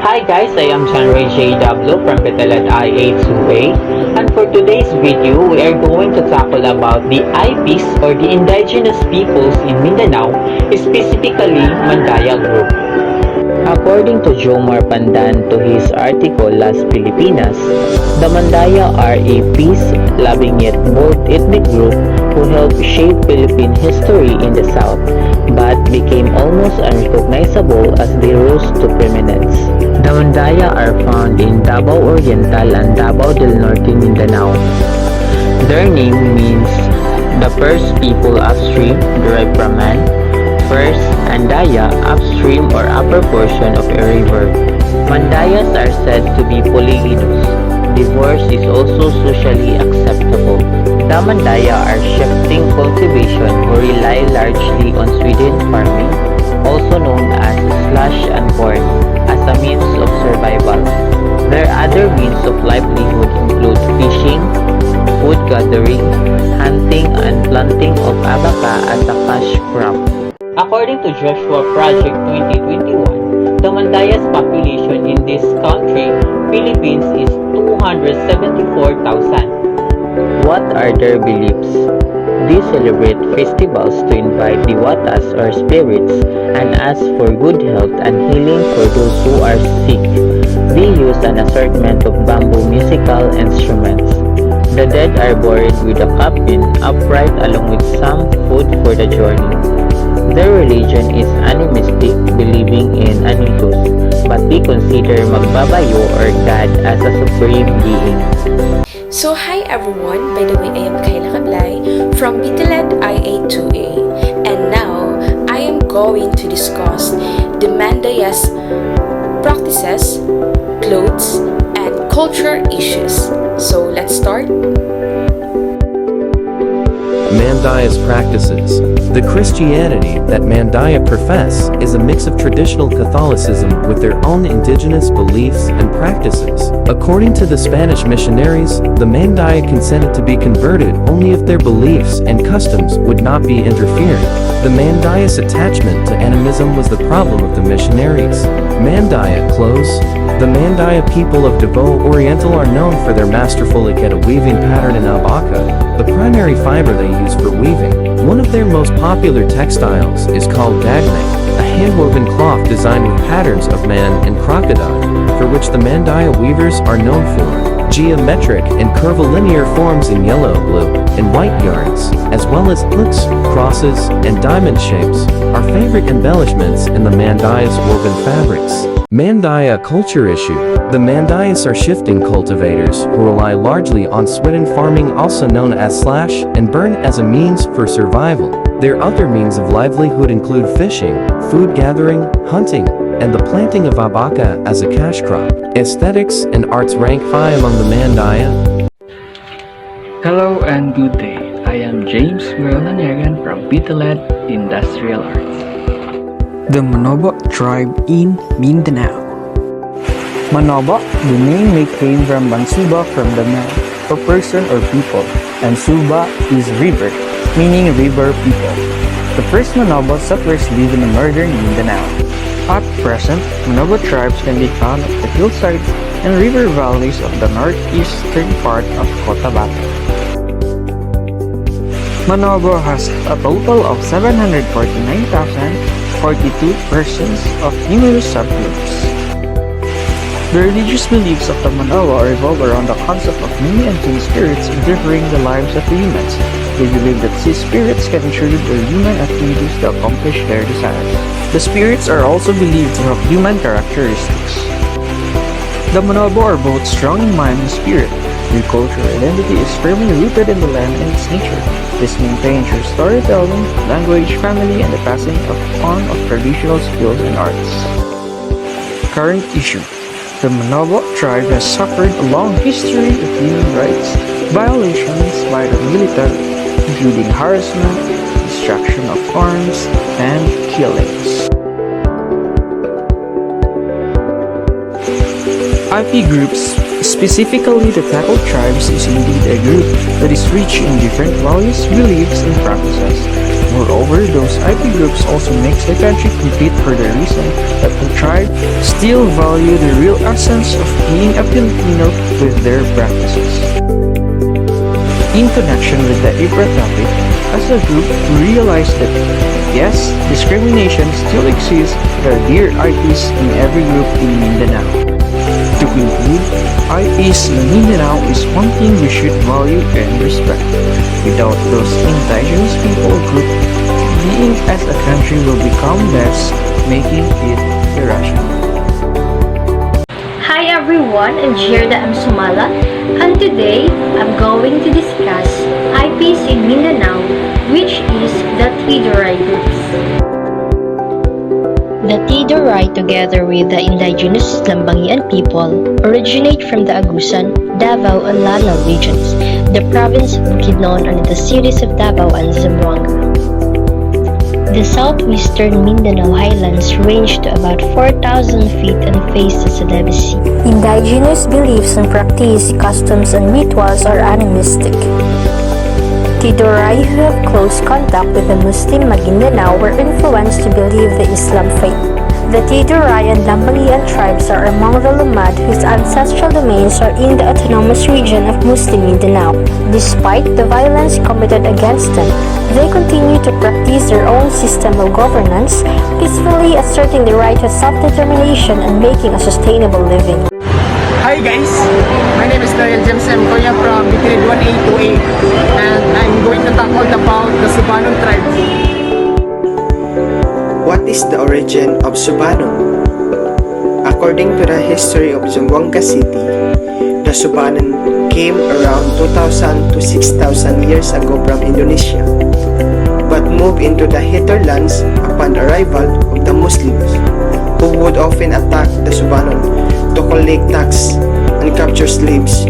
Hi guys, I am Chanray JW from Petalad IA2A, and for today's video, we are going to tackle about the IPs or the indigenous peoples in Mindanao, specifically Mandaya group. According to Jomar Pandan to his article Las Filipinas, the Mandaya are a peace-loving yet bold ethnic group who helped shape Philippine history in the south, but became almost unrecognizable as they rose to prominence. The Mandaya are found in Davao Oriental and Davao del Norte, Mindanao. Their name means the first people upstream, derived from man, first, and Daya, upstream or upper portion of a river. Mandayas are said to be polygynous. Divorce is also socially acceptable. The Mandaya are shifting cultivation who rely largely on Sweden farming, also known as slash and burn, as a means of survival. Their other means of livelihood include fishing, food gathering, hunting, and planting of abaca as a cash crop. According to Joshua Project 2021, the Mandayas population in this country, Philippines, is 274,000. What are their beliefs? They celebrate festivals to invite diwatas or spirits and ask for good health and healing for those who are sick. They use an assortment of bamboo musical instruments. The dead are buried with a coffin upright along with some food for the journey. Their religion is animistic, believing in anitos, but they consider Magbabayo or God as a supreme being. So hi everyone, by the way I am Kayla Kablay from Bitalad IA2A, and now I am going to discuss the Mandayas practices, clothes, and culture issues. So let's start. Mandaya's practices. The Christianity that Mandaya profess is a mix of traditional Catholicism with their own indigenous beliefs and practices. According to the Spanish missionaries, the Mandaya consented to be converted only if their beliefs and customs would not be interfered. The Mandaya's attachment to animism was the problem of the missionaries. Mandaya clothes. The Mandaya people of Davao Oriental are known for their masterful ikeda weaving pattern in abaca, the primary fiber they use for weaving. One of their most popular textiles is called dagme, a hand-woven cloth designed with patterns of man and crocodile, for which the Mandaya weavers are known for. Geometric and curvilinear forms in yellow, blue, and white yarns, as well as hooks, crosses, and diamond shapes, are favorite embellishments in the Mandaya's woven fabrics. Mandaya culture issue. The Mandayas are shifting cultivators who rely largely on Sweden farming, also known as slash and burn, as a means for survival. Their other means of livelihood include fishing, food gathering, hunting, and the planting of abaca as a cash crop. Aesthetics and arts rank 5 among the Mandaya. Hello and good day. I am James Guelanerian from Bitalad Industrial Arts. The Manobo tribe in Mindanao. Manobo, the name may came from Bansuba, from the man or person or people, and Suba is river, meaning river people. The first Manobo settlers live in northern Mindanao. At present, Manobo tribes can be found at the hillsides and river valleys of the northeastern part of Cotabato. Manobo has a total of 749,042 persons of numerous subgroups. The religious beliefs of the Manobo revolve around the concept of many unseen spirits entering the lives of the humans. They believe that these spirits can contribute their human activities to accomplish their desires. The spirits are also believed to have human characteristics. The Manobo are both strong in mind and spirit. Their cultural identity is firmly rooted in the land and its nature. This maintained through storytelling, language, family, and the passing on of traditional skills and arts. Current issue. The Manobo tribe has suffered a long history of human rights violations by the military, including harassment, destruction of farms, and killings. IP groups, specifically the Tackle tribes, is indeed a group that is rich in different values, beliefs, and practices. Moreover, those IP groups also makes the country complete for the reason that the tribe still value the real essence of being a Filipino with their practices. In connection with the April topic, as a group, we realized that yes, discrimination still exists. There are dear IPs in every group in Mindanao. To conclude, IPs in Mindanao is one thing we should value and respect. Without those indigenous people group, being as a country will become less, making it irrational. Hi everyone, I'm Gerda M. Sumala, and today I'm going to discuss IPs in Mindanao, which is the Tidoray groups. The Tidoray, together with the indigenous Lambangian people, originate from the Agusan, Davao, and Lanao regions, the province of Bukidnon, and the cities of Davao and Zamboanga. The southwestern Mindanao highlands range to about 4,000 feet and face the Celebes Sea. Indigenous beliefs and practice, customs, and rituals are animistic. Tidoray who have close contact with the Muslim Maguindanao were influenced to believe the Islam faith. The Tidoray and Lambangian tribes are among the Lumad whose ancestral domains are in the autonomous region of Muslim Mindanao. Despite the violence committed against them, they continue to practice their own system of governance, peacefully asserting the right to self-determination and making a sustainable living. Hi guys, my name is Loyal James M. Koya from Grade 1A28 and I'm going to talk about the Subanon tribe. What is the origin of Subanon? According to the history of Zamboanga City, the Subanon came around 2,000 to 6,000 years ago from Indonesia, but moved into the hinterlands upon arrival of the Muslims, who would often attack the Subanon to collect tax and capture slaves.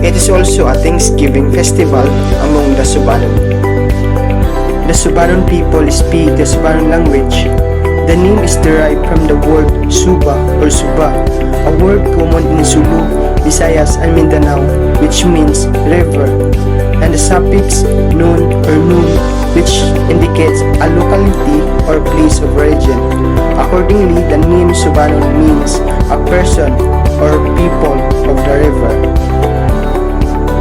It is also a Thanksgiving festival among the Subanon. The Subanon people speak the Subanon language. The name is derived from the word Suba or Suba, a word common in Sulu, Visayas, and Mindanao, which means river, and the suffix nun or nun, which indicates a locality or place of origin. Accordingly, the name Subanon means a person or people of the river.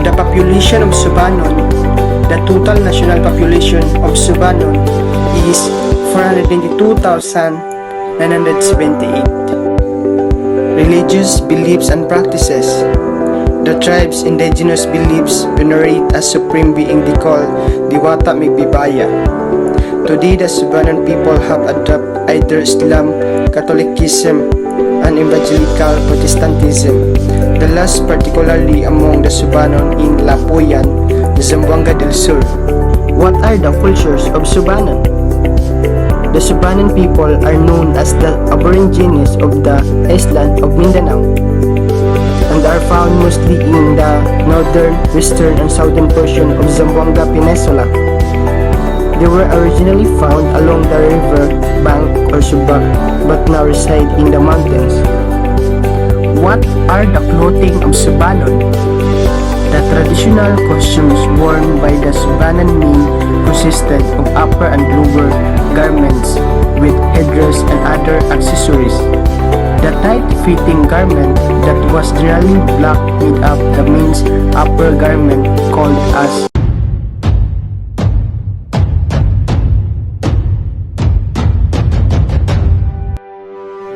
The population of Subanon, the total national population of Subanon is 422,978. Religious beliefs and practices. The tribe's indigenous beliefs venerate a supreme being they call Diwata Migbibaya. Today, the Subanon people have adopted either Islam, Catholicism, and Evangelical Protestantism, the last particularly among the Subanon in Lapuyan, Zamboanga del Sur. What are the cultures of Subanon? The Subanon people are known as the Aborigines of the island of Mindanao and are found mostly in the northern, western, and southern portion of Zamboanga Peninsula. They were originally found along the river bank or subak, but now reside in the mountains. What are the clothing of Subanon? The traditional costumes worn by the Subanon men consisted of upper and lower garments with headdress and other accessories. The tight-fitting garment that was generally black made up the men's upper garment called as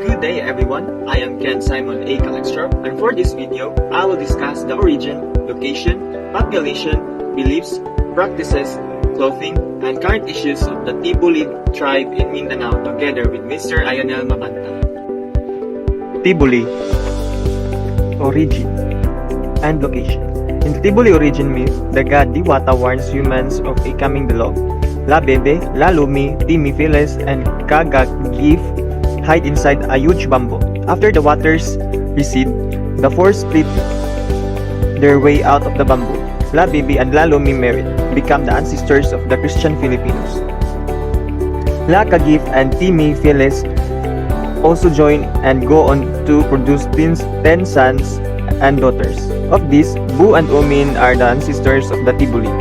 Good day everyone, I am Ken Simon A. Calextra, and for this video, I will discuss the origin, location, population, beliefs, practices, clothing, and current issues of the Tibulid tribe in Mindanao together with Mr. Ayonel Mabanta. Tibuli origin and location. In the Tibuli origin myth, the god Diwata warns humans of a coming delog. La Bebe, La Lumi, Timi Files, and Kagagif hide inside a huge bamboo. After the waters recede, the four split their way out of the bamboo. La Bebe and La Lumi married, become the ancestors of the Christian Filipinos. La Kagif and Timi Files also join and go on to produce 10 sons and daughters. Of these, Bu and Umin are the ancestors of the Tibuli.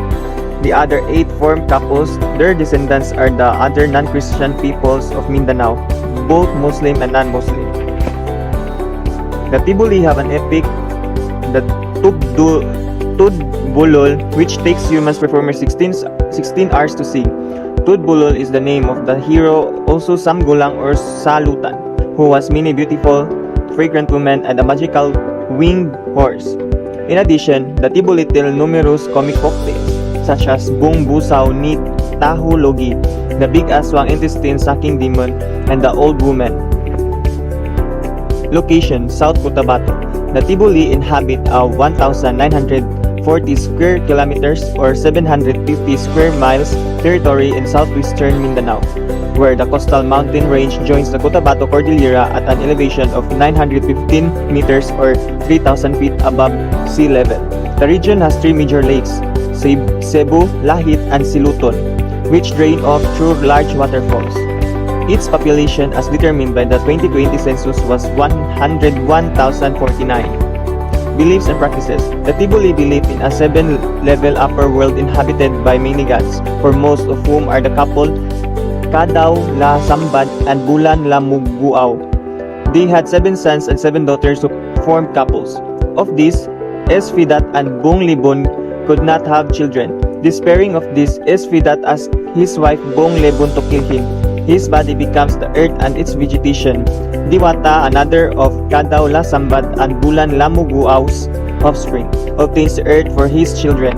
The other 8 form couples, their descendants are the other non-Christian peoples of Mindanao, both Muslim and non-Muslim. The Tibuli have an epic, the Tudbulol, which takes humans performers 16 hours to sing. Tudbulol is the name of the hero, also Samgulang or Salutan, who has many beautiful, fragrant women and a magical winged horse. In addition, the Tibuli tell numerous comic folktales, such as Bung Busaw ni Tahu Logi, the big aswang intestine-sucking demon, and the old woman. Location, South Cotabato. The Tibuli inhabit a 1,940 square kilometers or 750 square miles territory in southwestern Mindanao, where the coastal mountain range joins the Cotabato Cordillera at an elevation of 915 meters or 3,000 feet above sea level. The region has 3 major lakes, Cebu, Lahit, and Siluton, which drain off through large waterfalls. Its population as determined by the 2020 census was 101,049. Beliefs and practices. The Tibuli believe in a 7-level upper world inhabited by many gods, for most of whom are the couple Kadaw la Sambad and Bulan la Muguaw. They had 7 sons and 7 daughters who formed couples. Of these, Esfidat and Bung Libon could not have children. Despairing of this, Esfidat asked his wife Bung Lebon to kill him. His body becomes the earth and its vegetation. Diwata, another of Kadaw la Sambad and Bulan la Muguaw's offspring, obtains the earth for his children.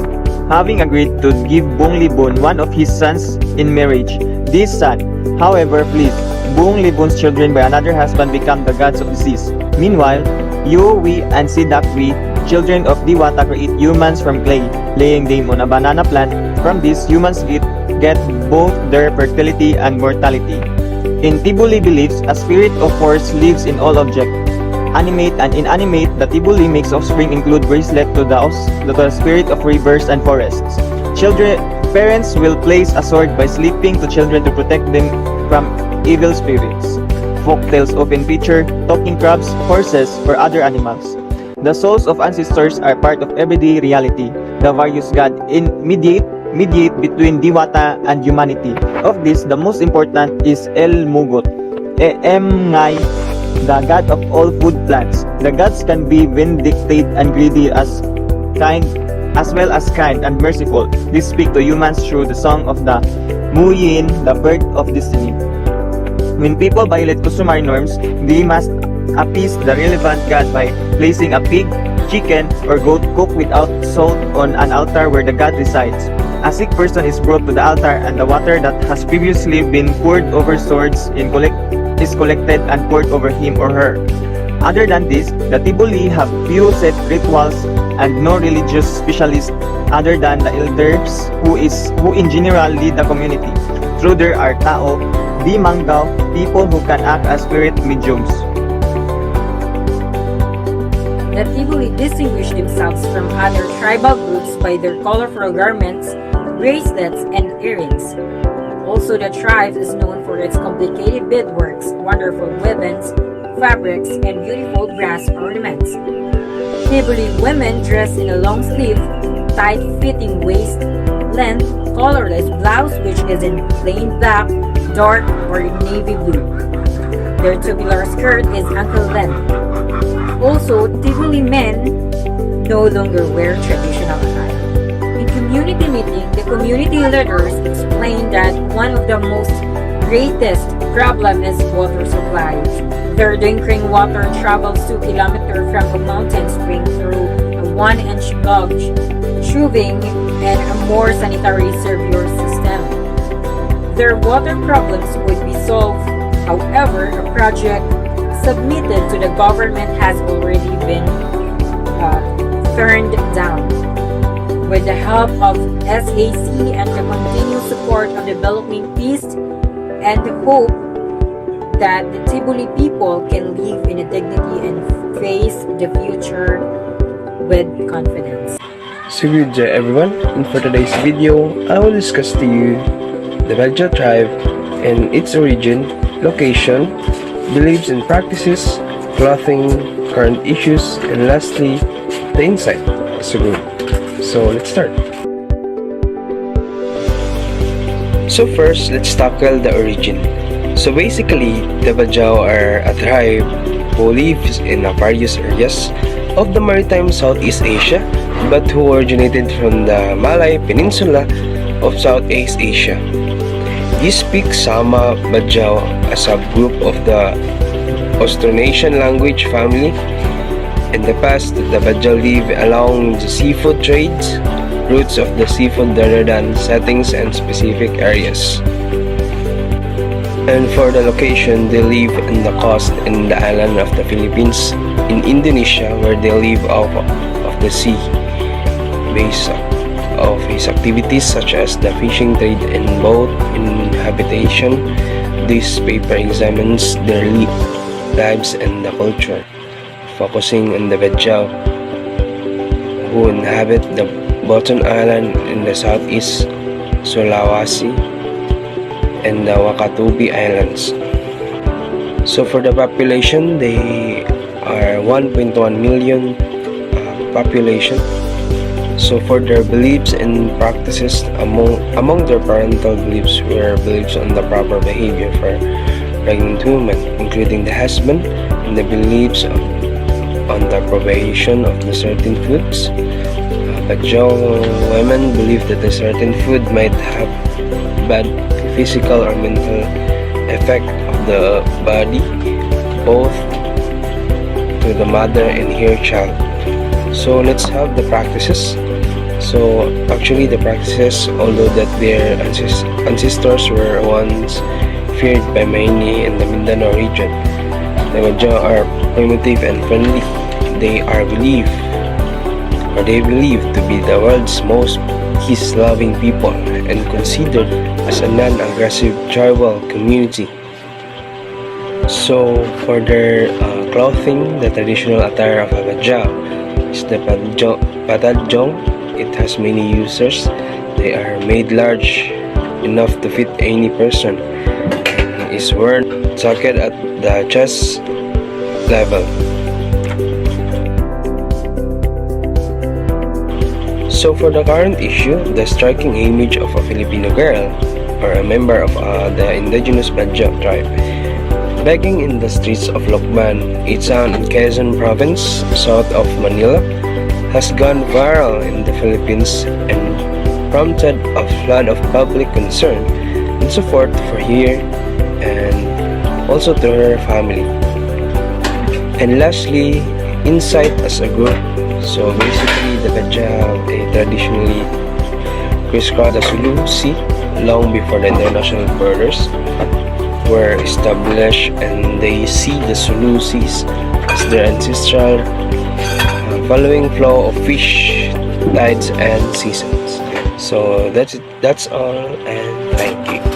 Having agreed to give Bung Libon one of his sons in marriage, this son, however, flees. Bung Libon's children by another husband become the gods of the seas. Meanwhile, Yuwi and Sidakwi, children of Diwata, create humans from clay, laying them on a banana plant. From this, humans get both their fertility and mortality. In Tibuli beliefs, a spirit of force lives in all objects, animate and inanimate. The Tibuli makes offspring include bracelet to the spirit of rivers and forests. Parents will place a sword by sleeping to children to protect them from evil spirits. Folktales often feature talking crabs, horses, or other animals. The souls of ancestors are part of everyday reality. The various gods mediate between Diwata and humanity. Of this, the most important is El Mugot, Ngay, the god of all food plants. The gods can be vindictive and greedy as well as kind and merciful. They speak to humans through the song of the Muyin, the bird of destiny. When people violate customary norms, they must appease the relevant god by placing a pig, chicken, or goat cooked without salt on an altar where the god resides. A sick person is brought to the altar and the water that has previously been poured over swords is collected and poured over him or her. Other than this, the Tibuli have few set rituals and no religious specialists other than the elders who in general lead the community. Through there are tao, di manggao, people who can act as spirit mediums. The Tibuli distinguish themselves from other tribal groups by their colorful garments, bracelets, and earrings. Also, the tribe is known for its complicated beadworks, wonderful weavings, fabrics, and beautiful brass ornaments. Tibuli women dress in a long sleeve, tight-fitting waist length, colorless blouse which is in plain black, dark, or navy blue. Their tubular skirt is ankle length. Also, Tibuli men no longer wear traditional attire. In community meeting, the community leaders explain that one of the most greatest problem is water supply. Their drinking water travels 2 kilometers from a mountain spring through a 1-inch gouge, tubing, and a more sanitary sewer system. Their water problems would be solved. However, a project submitted to the government has already been turned down. With the help of SAC and the continued support of developing peace and the hope that the Tibuli people can live in a dignity and face the future with confidence. So good day everyone, and for today's video, I will discuss to you the Raja tribe and its origin, location, beliefs and practices, clothing, current issues, and lastly, the insight as a group. So let's start. So first, let's tackle the origin. So basically, the Bajau are a tribe who lives in various areas of the maritime Southeast Asia, but who originated from the Malay Peninsula of Southeast Asia. These speak Sama Bajau, a subgroup of the Austronesian language family. In the past, the Bajau live along the seafood trades, routes of the seafood rather than settings and specific areas. And for the location, they live in the coast in the island of the Philippines, in Indonesia, where they live off of the sea. Base of his activities such as the fishing trade and boat inhabitation, this paper examines their lives and the culture, focusing on the Bajau, who inhabit the Boton Island in the southeast Sulawesi and the Wakatobi Islands. So for the population, they are 1.1 million population. So for their beliefs and practices, among their parental beliefs were beliefs on the proper behavior for pregnant women, including the husband, and the beliefs on the prohibition of the certain foods. Bajau women believe that a certain food might have bad physical or mental effect of the body, both to the mother and her child. So let's have the practices. So actually the practices, although that their ancestors were once feared by many in the Mindanao region, the Bajau are primitive and friendly. They believe to be the world's most peace-loving people and considered as a non-aggressive tribal community. So for their clothing, the traditional attire of a Bajau is the patadyong. It has many users. They are made large enough to fit any person and is worn socket at the chest level. So for the current issue, the striking image of a Filipino girl or a member of the indigenous Bajau tribe begging in the streets of Lokban, a town in Quezon province, south of Manila, has gone viral in the Philippines and prompted a flood of public concern and support for her and also to her family. And lastly, insight as a group. So basically, the Bajau, they traditionally crisscross the Sulu Sea long before the international borders were established, and they see the Sulu Seas as their ancestral following flow of fish, tides, and seasons. So that's all, and thank you.